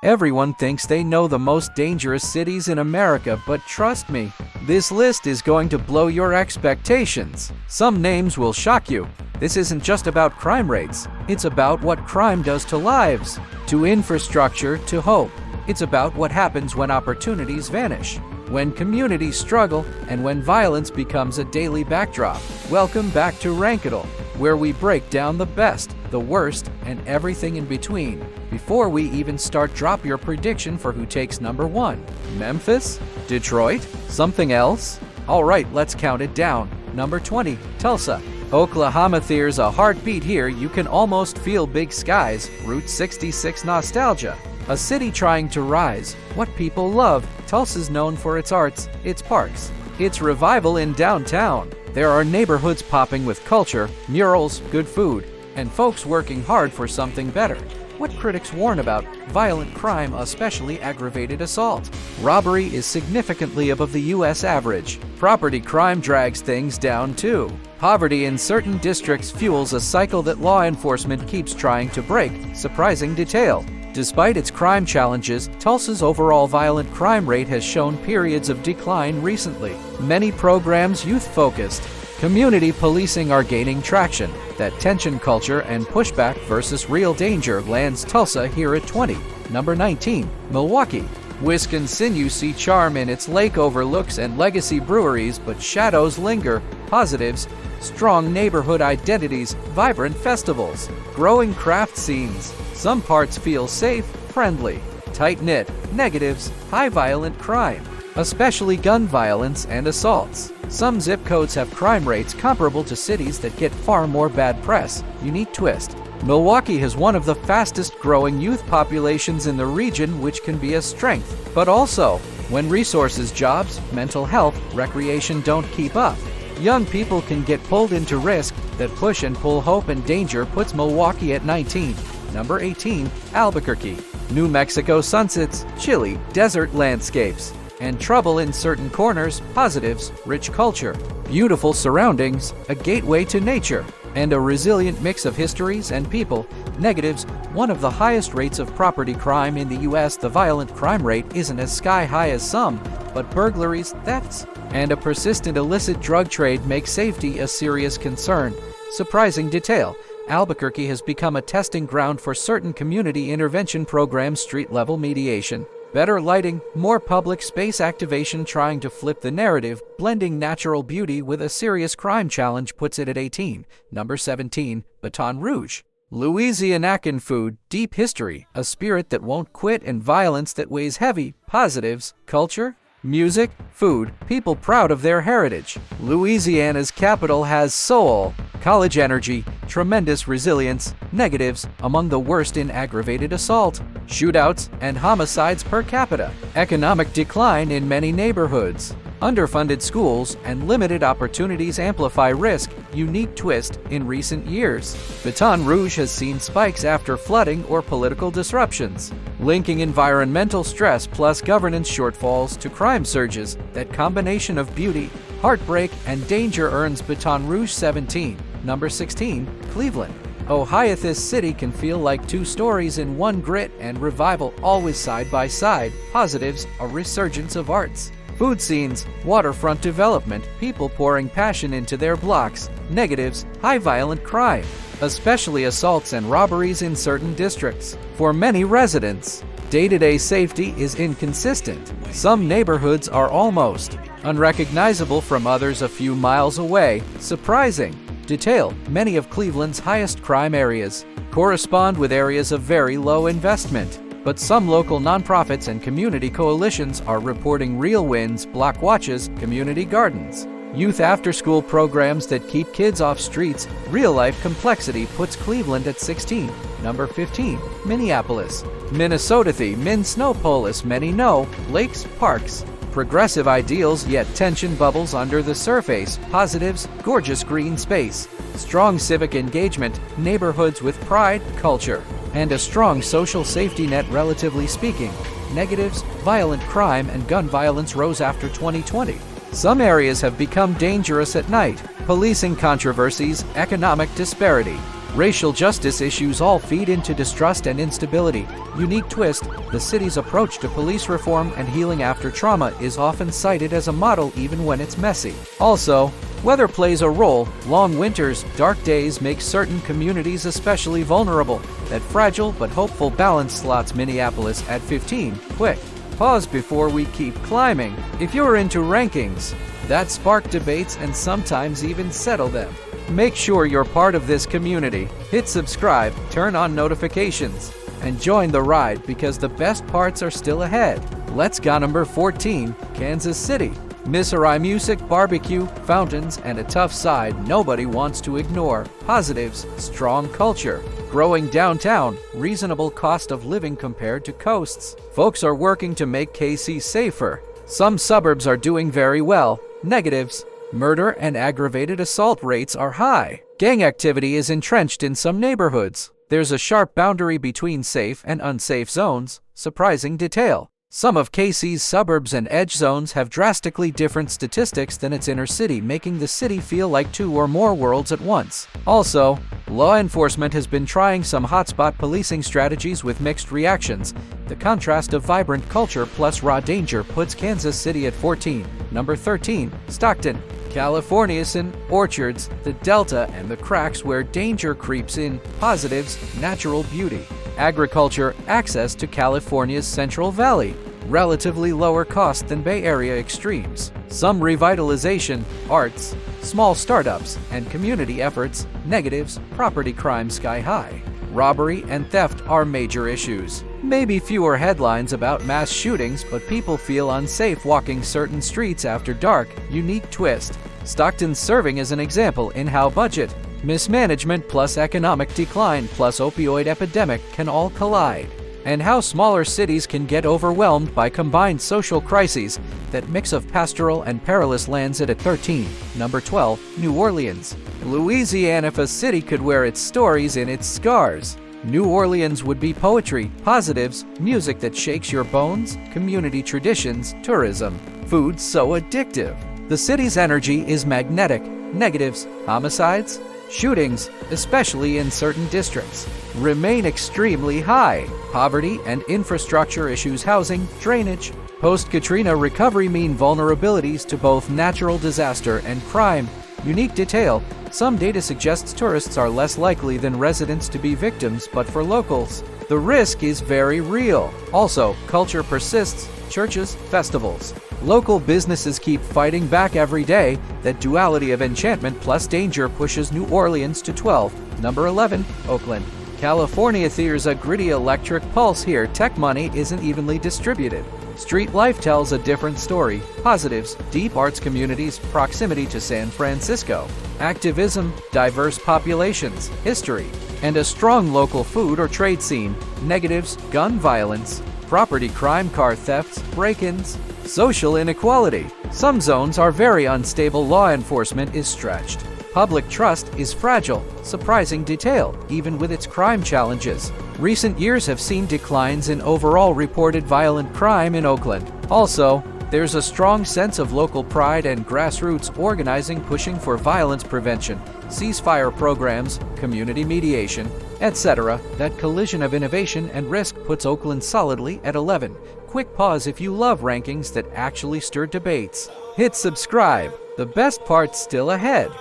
Everyone thinks they know the most dangerous cities in America, but trust me, this list is going to blow your expectations. Some names will shock you. This isn't just about crime rates. It's about what crime does to lives, to infrastructure, to hope. It's about what happens when opportunities vanish, when communities struggle, and when violence becomes a daily backdrop. Welcome back to Rank It All, where we break down the best, the worst, and everything in between. Before we even start, drop your prediction for who takes number 1. Memphis? Detroit? Something else? Alright, let's count it down. Number 20, Tulsa, Oklahoma. There's a heartbeat here. You can almost feel big skies. Route 66 nostalgia. A city trying to rise. What people love. Tulsa's known for its arts, its parks, its revival in downtown. There are neighborhoods popping with culture, murals, good food, and folks working hard for something better. What critics warn about: violent crime, especially aggravated assault. Robbery is significantly above the U.S. average. Property crime drags things down too. Poverty in certain districts fuels a cycle that law enforcement keeps trying to break. Surprising detail: despite its crime challenges, Tulsa's overall violent crime rate has shown periods of decline recently. Many programs youth-focused. Community policing are gaining traction. That tension culture and pushback versus real danger lands Tulsa here at 20. Number 19, Milwaukee, Wisconsin. You see charm in its lake overlooks and legacy breweries, but shadows linger. Positives: strong neighborhood identities, vibrant festivals, growing craft scenes. Some parts feel safe, friendly, tight-knit. Negatives: high violent crime, especially gun violence and assaults. Some zip codes have crime rates comparable to cities that get far more bad press. Unique twist: Milwaukee has one of the fastest growing youth populations in the region, which can be a strength. But also, when resources, jobs, mental health, recreation don't keep up, young people can get pulled into risk. That push and pull, hope and danger, puts Milwaukee at 19. Number 18, Albuquerque, New Mexico. Sunsets, chilly desert landscapes, and trouble in certain corners. Positives: rich culture, beautiful surroundings, a gateway to nature, and a resilient mix of histories and people. Negatives: one of the highest rates of property crime in the U.S. The violent crime rate isn't as sky-high as some, but burglaries, thefts, and a persistent illicit drug trade make safety a serious concern. Surprising detail: Albuquerque has become a testing ground for certain community intervention programs. Street-level mediation, better lighting, more public space activation, trying to flip the narrative. Blending natural beauty with a serious crime challenge puts it at 18. Number 17, Baton Rouge, Louisiana. Food, deep history, a spirit that won't quit, and violence that weighs heavy. Positives: culture, music, food, people proud of their heritage. Louisiana's capital has soul, college energy, tremendous resilience. Negatives: among the worst in aggravated assault, shootouts, and homicides per capita. Economic decline in many neighborhoods. Underfunded schools and limited opportunities amplify risk. Unique twist: in recent years, Baton Rouge has seen spikes after flooding or political disruptions, linking environmental stress plus governance shortfalls to crime surges. That combination of beauty, heartbreak, and danger earns Baton Rouge 17. Number 16, Cleveland, Ohio. This city can feel like two stories in one: grit and revival, always side by side. Positives: a resurgence of arts, food scenes, waterfront development, people pouring passion into their blocks. Negatives: high violent crime, especially assaults and robberies in certain districts. For many residents, day-to-day safety is inconsistent. Some neighborhoods are almost unrecognizable from others a few miles away. Surprising detail: many of Cleveland's highest crime areas correspond with areas of very low investment, but some local nonprofits and community coalitions are reporting real wins. Block watches, community gardens, youth after-school programs that keep kids off streets. Real-life complexity puts Cleveland at 16. Number 15, Minneapolis, Minnesota. The Min Snowpolis. Many know lakes, parks, progressive ideals, yet tension bubbles under the surface. Positives: gorgeous green space, strong civic engagement, neighborhoods with pride, culture, and a strong social safety net, relatively speaking. Negatives: violent crime and gun violence rose after 2020. Some areas have become dangerous at night. Policing controversies, economic disparity, Racial justice issues all feed into distrust and instability. Unique twist, the city's approach to police reform and healing after trauma is often cited as a model even when it's messy. Also, weather plays a role. Long winters, dark days make certain communities especially vulnerable. That fragile but hopeful balance slots Minneapolis at 15. Quick pause before we keep climbing. If you're into rankings that spark debates and sometimes even settle them, make sure you're part of this community. Hit subscribe, turn on notifications, and join the ride because the best parts are still ahead. Let's go. Number 14, Kansas City. Missouri music, barbecue, fountains, and a tough side nobody wants to ignore. Positives, strong culture. Growing downtown, reasonable cost of living compared to coasts. Folks are working to make KC safer. Some suburbs are doing very well. Negatives, murder and aggravated assault rates are high. Gang activity is entrenched in some neighborhoods. There's a sharp boundary between safe and unsafe zones. Surprising detail. Some of KC's suburbs and edge zones have drastically different statistics than its inner city, making the city feel like two or more worlds at once. Also, law enforcement has been trying some hotspot policing strategies with mixed reactions. The contrast of vibrant culture plus raw danger puts Kansas City at 14. Number 13, Stockton. California's in orchards, the delta, and the cracks where danger creeps in. Positives, natural beauty. Agriculture, access to California's Central Valley. Relatively lower cost than Bay Area extremes. Some revitalization, arts, small startups, and community efforts. Negatives, property crime sky high. Robbery and theft are major issues. Maybe fewer headlines about mass shootings, but people feel unsafe walking certain streets after dark. Unique twist. Stockton's serving as an example in how budget, mismanagement plus economic decline plus opioid epidemic can all collide, and how smaller cities can get overwhelmed by combined social crises. That mix of pastoral and perilous lands it at 13. Number 12, New Orleans. Louisiana. If a city could wear its stories in its scars, New Orleans would be poetry. Positives, music that shakes your bones, community traditions, tourism, food so addictive. The city's energy is magnetic. Negatives, homicides, shootings, especially in certain districts, remain extremely high. Poverty and infrastructure issues, housing, drainage, post-Katrina recovery mean vulnerabilities to both natural disaster and crime. Unique detail. Some data suggests tourists are less likely than residents to be victims, but for locals, the risk is very real. Also, culture persists. Churches, festivals. Local businesses keep fighting back every day. That duality of enchantment plus danger pushes New Orleans to 12. Number 11, Oakland. California. There's a gritty electric pulse here. Tech money isn't evenly distributed. Street life tells a different story. Positives, deep arts communities, proximity to San Francisco. Activism, diverse populations, history, and a strong local food or trade scene. Negatives, gun violence, property crime, car thefts, break-ins, social inequality. Some zones are very unstable. Law enforcement is stretched. Public trust is fragile. Surprising detail, even with its crime challenges. Recent years have seen declines in overall reported violent crime in Oakland. Also, there's a strong sense of local pride and grassroots organizing pushing for violence prevention, ceasefire programs, community mediation, etc. That collision of innovation and risk puts Oakland solidly at 11. Quick pause if you love rankings that actually stir debates. Hit subscribe. The best part's still ahead.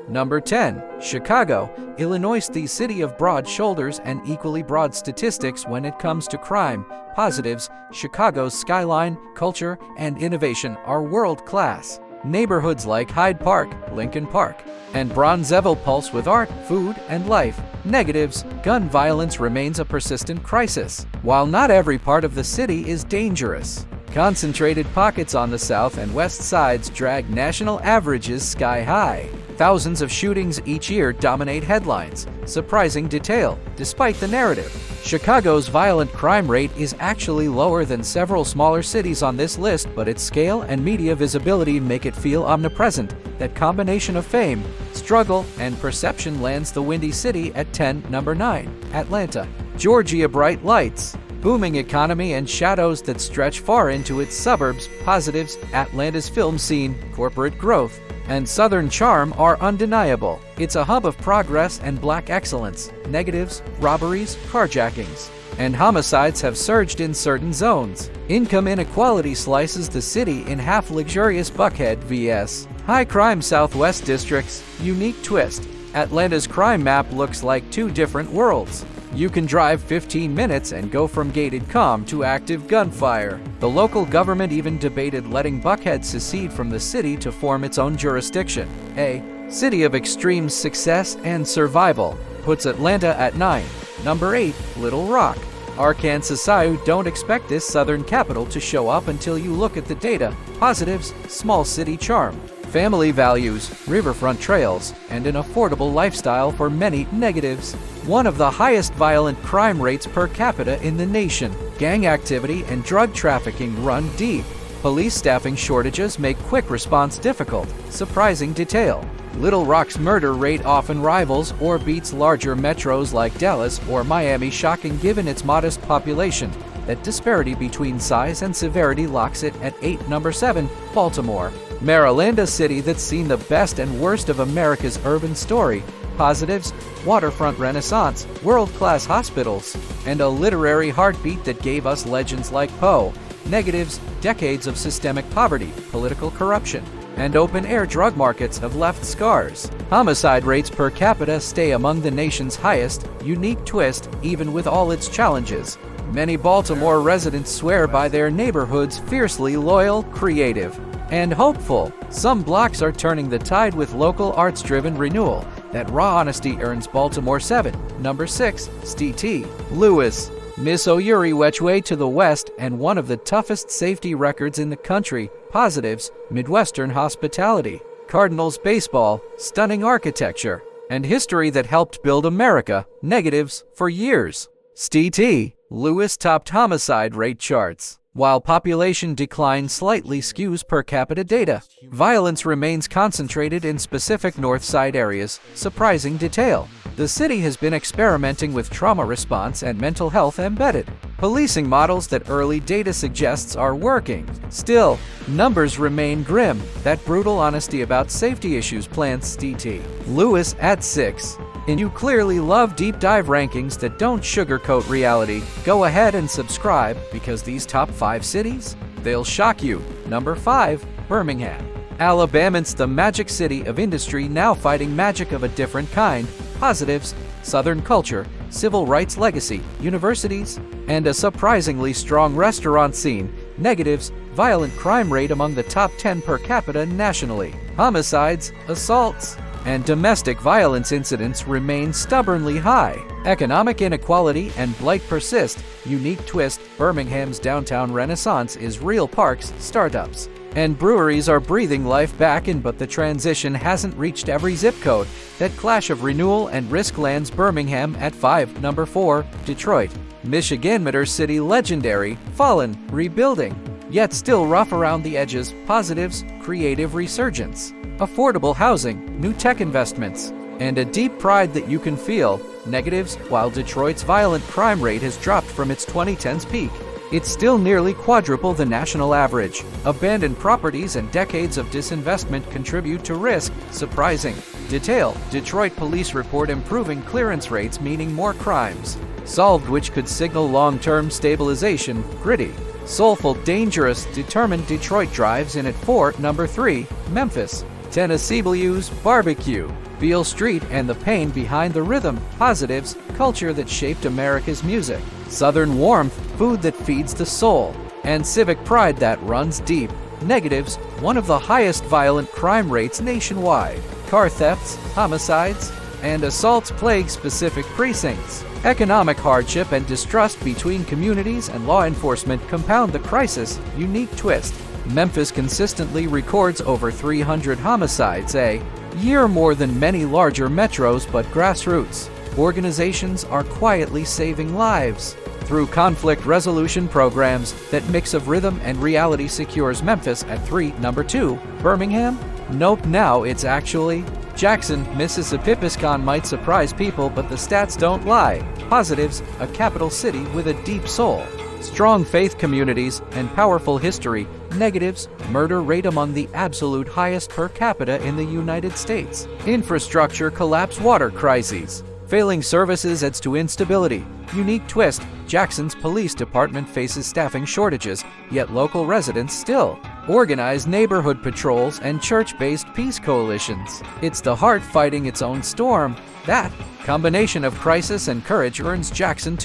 Number 10, Chicago, Illinois. The city of broad shoulders and equally broad statistics when it comes to crime. Positives, Chicago's skyline, culture, and innovation are world-class. Neighborhoods like Hyde Park, Lincoln Park, and Bronzeville pulse with art, food, and life. Negatives, gun violence remains a persistent crisis, while not every part of the city is dangerous. Concentrated pockets on the south and west sides drag national averages sky high. Thousands of shootings each year dominate headlines. Surprising detail, despite the narrative. Chicago's violent crime rate is actually lower than several smaller cities on this list, but its scale and media visibility make it feel omnipresent. That combination of fame, struggle, and perception lands the Windy City at 10. Number 9, Atlanta, Georgia. Bright lights, booming economy, and shadows that stretch far into its suburbs. Positives, Atlanta's film scene, corporate growth, and Southern charm are undeniable. It's a hub of progress and black excellence. Negatives, robberies, carjackings, and homicides have surged in certain zones. Income inequality slices the city in half. Luxurious Buckhead vs. high crime Southwest districts. Unique twist. Atlanta's crime map looks like two different worlds. You can drive 15 minutes and go from gated calm to active gunfire. The local government even debated letting Buckhead secede from the city to form its own jurisdiction. A city of extreme success and survival puts Atlanta at 9. Number 8, Little Rock, Arkansas. You don't expect this southern capital to show up until you look at the data. Positives: small city charm, family values, riverfront trails, and an affordable lifestyle for many. Negatives: one of the highest violent crime rates per capita in the nation. Gang activity and drug trafficking run deep. Police staffing shortages make quick response difficult. Surprising detail: Little Rock's murder rate often rivals or beats larger metros like Dallas or Miami. Shocking given its modest population. That disparity between size and severity locks it at 8. Number 7, Baltimore, Maryland, a city that's seen the best and worst of America's urban story. Positives: waterfront renaissance, world-class hospitals, and a literary heartbeat that gave us legends like Poe. Negatives: decades of systemic poverty, political corruption, and open-air drug markets have left scars. Homicide rates per capita stay among the nation's highest. Unique twist: even with all its challenges, many Baltimore residents swear by their neighborhoods. Fiercely loyal, creative, and hopeful. Some blocks are turning the tide with local arts-driven renewal. That raw honesty earns Baltimore 7. Number 6, St. Louis, Missouri, way to the west and one of the toughest safety records in the country. Positives: Midwestern hospitality, Cardinals baseball, stunning architecture, and history that helped build America. Negatives: for years, St. Louis topped homicide rate charts, while population decline slightly skews per capita data. Violence remains concentrated in specific north side areas. Surprising detail: the city has been experimenting with trauma response and mental health embedded policing models that early data suggests are working. Still, numbers remain grim. That brutal honesty about safety issues plants St. Louis at 6. And you clearly love deep dive rankings that don't sugarcoat reality. Go ahead and subscribe, because these top 5 cities, they'll shock you. Number 5, Birmingham, Alabama. It's the magic city of industry now fighting magic of a different kind. Positives: Southern culture, civil rights legacy, universities, and a surprisingly strong restaurant scene. Negatives: violent crime rate among the top 10 per capita nationally. Homicides, assaults, and domestic violence incidents remain stubbornly high. Economic inequality and blight persist. Unique twist: Birmingham's downtown renaissance is real. Parks, startups, and breweries are breathing life back in, but the transition hasn't reached every zip code. That clash of renewal and risk lands Birmingham at 5. Number 4, Detroit, Michigan, Motor City, legendary, fallen, rebuilding, yet still rough around the edges. Positives: creative resurgence, affordable housing, new tech investments, and a deep pride that you can feel. Negatives: while Detroit's violent crime rate has dropped from its 2010s peak, it's still nearly quadruple the national average. Abandoned properties and decades of disinvestment contribute to risk. Surprising detail: Detroit police report improving clearance rates, meaning more crimes solved, which could signal long-term stabilization. Gritty, soulful, dangerous, determined, Detroit drives in at 4. Number 3, Memphis, Tennessee. Blues, barbecue, Beale Street, and the pain behind the rhythm. Positives: culture that shaped America's music, Southern warmth, food that feeds the soul, and civic pride that runs deep. Negatives: one of the highest violent crime rates nationwide. Car thefts, homicides, and assaults plague specific precincts. Economic hardship and distrust between communities and law enforcement compound the crisis. Unique twist: Memphis consistently records over 300 homicides a year, more than many larger metros, but grassroots organizations are quietly saving lives through conflict resolution programs. That mix of rhythm and reality secures Memphis at 3. Number 2, Birmingham. Nope, now it's actually Jackson, Mississippi. Piscon might surprise people, but the stats don't lie. Positives: a capital city with a deep soul, strong faith communities, and powerful history. Negatives: murder rate among the absolute highest per capita in the United States. Infrastructure collapse, water crises. Failing services adds to instability. Unique twist: Jackson's police department faces staffing shortages, yet local residents still organize neighborhood patrols and church-based peace coalitions. It's the heart fighting its own storm. That combination of crisis and courage earns Jackson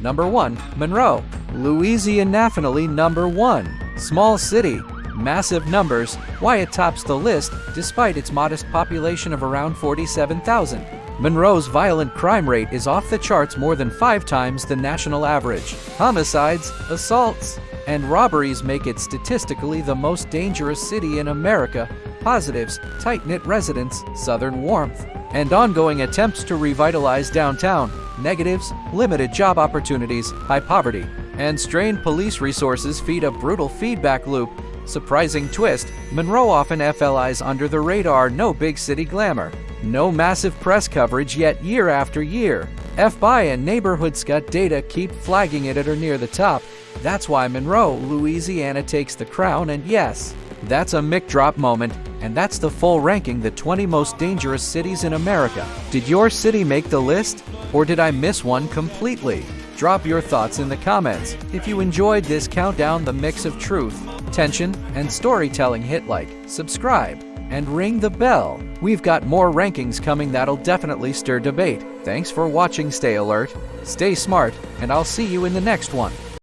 Number 1. Monroe, Louisiana. Nationally number 1. Small city, massive numbers. Why it tops the list despite its modest population of around 47,000. Monroe's violent crime rate is off the charts, more than 5 times the national average. Homicides, assaults, and robberies make it statistically the most dangerous city in America. Positives: tight-knit residents, southern warmth, and ongoing attempts to revitalize downtown. Negatives: limited job opportunities, high poverty, and strained police resources feed a brutal feedback loop. Surprising twist: Monroe often flies under the radar. No big city glamour, no massive press coverage, yet year after year, FBI and neighborhood SCUT data keep flagging it at or near the top. That's why Monroe, Louisiana takes the crown. And yes, that's a mic drop moment, and that's the full ranking, the 20 most dangerous cities in America. Did your city make the list, or did I miss one completely? Drop your thoughts in the comments. If you enjoyed this countdown, the mix of truth, tension, and storytelling, hit like, subscribe, and ring the bell. We've got more rankings coming that'll definitely stir debate. Thanks for watching. Stay alert, stay smart, and I'll see you in the next one.